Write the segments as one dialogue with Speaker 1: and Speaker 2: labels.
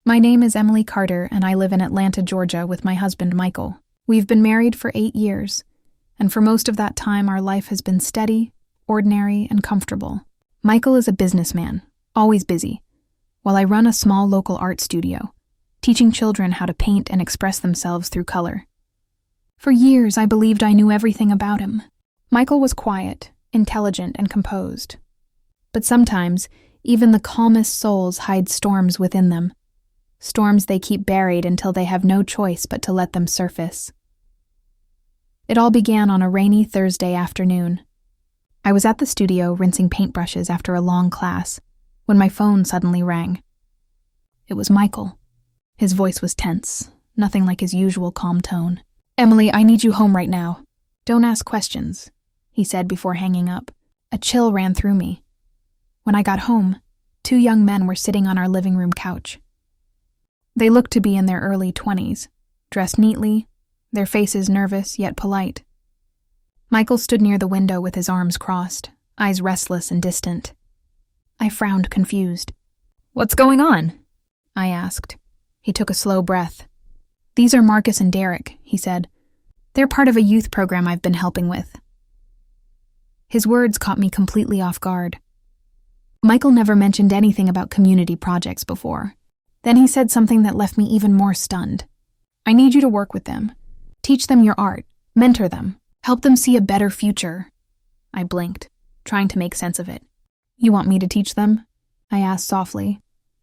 Speaker 1: My name is Emily Carter, and I live in Atlanta, Georgia, with my husband, Michael. We've been married for 8 years, and for most of that time, our life has been steady, ordinary, and comfortable. Michael is a businessman, always busy, while I run a small local art studio, teaching children how to paint and express themselves through color. For years, I believed I knew everything about him. Michael was quiet, intelligent, and composed. But sometimes, even the calmest souls hide storms within them. Storms they keep buried until they have no choice but to let them surface. It all began on a rainy Thursday afternoon. I was at the studio rinsing paintbrushes after a long class when my phone suddenly rang. It was Michael. His voice was tense, nothing like his usual calm tone. "Emily, I need you home right now. Don't ask questions," he said before hanging up. A chill ran through me. When I got home, 2 young men were sitting on our living room couch. They looked to be in their early 20s, dressed neatly, their faces nervous yet polite. Michael stood near the window with his arms crossed, eyes restless and distant. I frowned, confused. "What's going on?" I asked. He took a slow breath. "These are Marcus and Derek," he said. "They're part of a youth program I've been helping with." His words caught me completely off guard. Michael never mentioned anything about community projects before. Then he said something that left me even more stunned. "I need you to work with them. Teach them your art. Mentor them. Help them see a better future." I blinked, trying to make sense of it. "You want me to teach them?" I asked softly.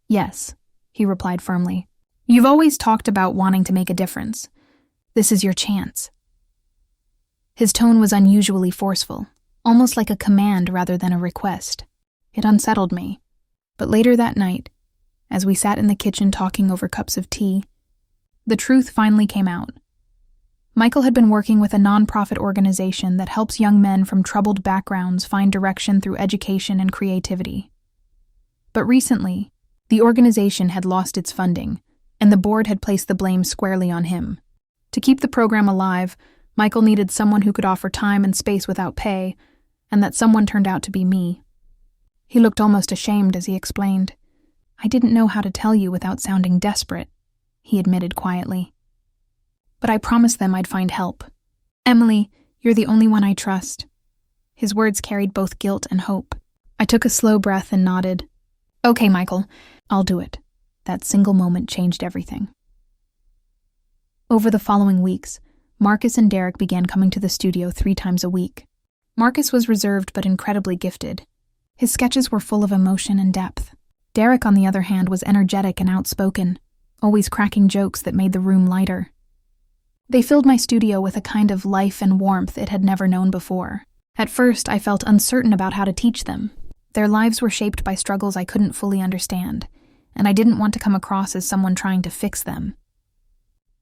Speaker 1: "Yes," he replied firmly. "You've always talked about wanting to make a difference. This is your chance." His tone was unusually forceful, almost like a command rather than a request. It unsettled me. But later that night, as we sat in the kitchen talking over cups of tea, the truth finally came out. Michael had been working with a nonprofit organization that helps young men from troubled backgrounds find direction through education and creativity. But recently, the organization had lost its funding, and the board had placed the blame squarely on him. To keep the program alive, Michael needed someone who could offer time and space without pay, and that someone turned out to be me. He looked almost ashamed as he explained. "I didn't know how to tell you without sounding desperate," he admitted quietly. "But I promised them I'd find help. Emily, you're the only one I trust." His words carried both guilt and hope. I took a slow breath and nodded. "Okay, Michael, I'll do it." That single moment changed everything. Over the following weeks, Marcus and Derek began coming to the studio 3 times a week. Marcus was reserved but incredibly gifted. His sketches were full of emotion and depth. Derek, on the other hand, was energetic and outspoken, always cracking jokes that made the room lighter. They filled my studio with a kind of life and warmth it had never known before. At first, I felt uncertain about how to teach them. Their lives were shaped by struggles I couldn't fully understand, and I didn't want to come across as someone trying to fix them.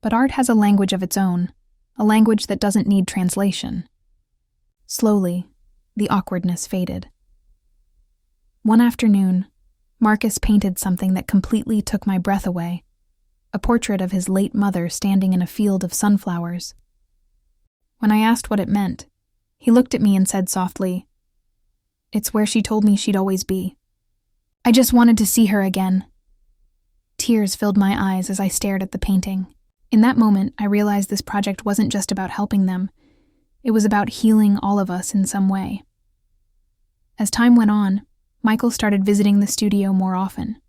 Speaker 1: But art has a language of its own, a language that doesn't need translation. Slowly, the awkwardness faded. One afternoon, Marcus painted something that completely took my breath away, a portrait of his late mother standing in a field of sunflowers. When I asked what it meant, he looked at me and said softly, "It's where she told me she'd always be. I just wanted to see her again." Tears filled my eyes as I stared at the painting. In that moment, I realized this project wasn't just about helping them. It was about healing all of us in some way. As time went on, Michael started visiting the studio more often.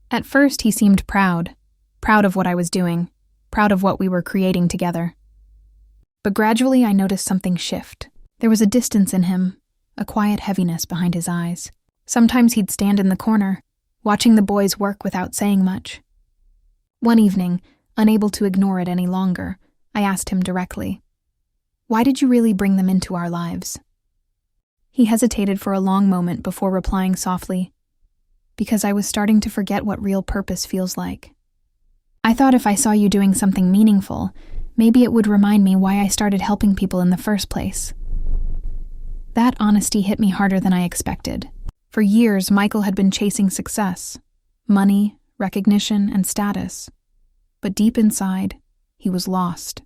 Speaker 1: At first, he seemed proud of what I was doing, proud of what we were creating together. But gradually, I noticed something shift. There was a distance in him, a quiet heaviness behind his eyes. Sometimes he'd stand in the corner, watching the boys work without saying much. One evening, unable to ignore it any longer, I asked him directly, "Why did you really bring them into our lives?" He hesitated for a long moment before replying softly, "Because I was starting to forget what real purpose feels like. I thought if I saw you doing something meaningful, maybe it would remind me why I started helping people in the first place." That honesty hit me harder than I expected. For years, Michael had been chasing success, money, recognition, and status. But deep inside, he was lost.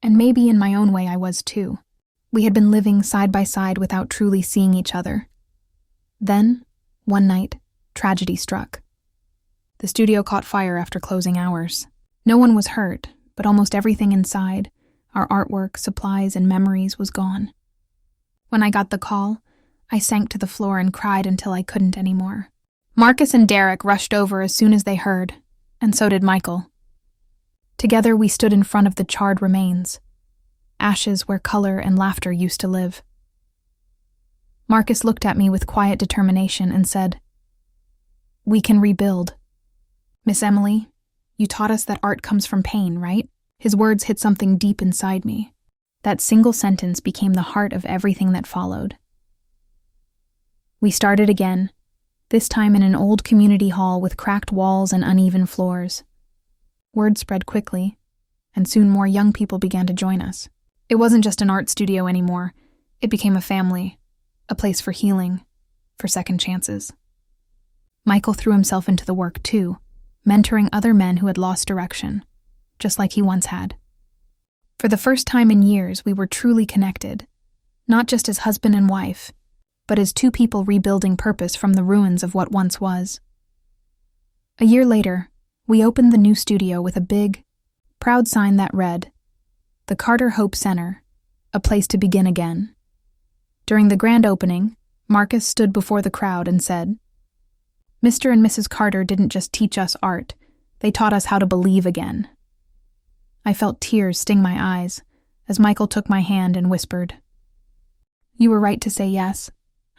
Speaker 1: And maybe in my own way I was too. We had been living side by side without truly seeing each other. Then, one night, tragedy struck. The studio caught fire after closing hours. No one was hurt, but almost everything inside, our artwork, supplies, and memories, was gone. When I got the call, I sank to the floor and cried until I couldn't anymore. Marcus and Derek rushed over as soon as they heard, and so did Michael. Together we stood in front of the charred remains, ashes where color and laughter used to live. Marcus looked at me with quiet determination and said, "We can rebuild. Miss Emily, you taught us that art comes from pain, right?" His words hit something deep inside me. That single sentence became the heart of everything that followed. We started again, this time in an old community hall with cracked walls and uneven floors. Word spread quickly, and soon more young people began to join us. It wasn't just an art studio anymore. It became a family, a place for healing, for second chances. Michael threw himself into the work too, mentoring other men who had lost direction, just like he once had. For the first time in years, we were truly connected, not just as husband and wife, but as two people rebuilding purpose from the ruins of what once was. A year later, we opened the new studio with a big, proud sign that read, "The Carter Hope Center, a place to begin again." During the grand opening, Marcus stood before the crowd and said, "Mr. and Mrs. Carter didn't just teach us art, they taught us how to believe again." I felt tears sting my eyes as Michael took my hand and whispered, "You were right to say yes."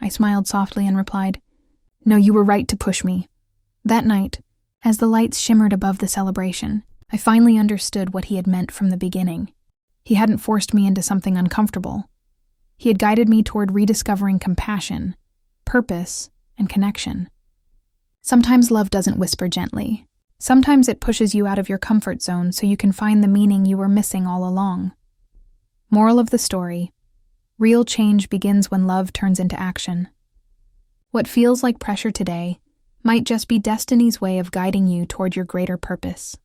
Speaker 1: I smiled softly and replied, "No, you were right to push me." That night, as the lights shimmered above the celebration, I finally understood what he had meant from the beginning. He hadn't forced me into something uncomfortable. He had guided me toward rediscovering compassion, purpose, and connection. Sometimes love doesn't whisper gently. Sometimes it pushes you out of your comfort zone so you can find the meaning you were missing all along. Moral of the story: real change begins when love turns into action. What feels like pressure today might just be destiny's way of guiding you toward your greater purpose.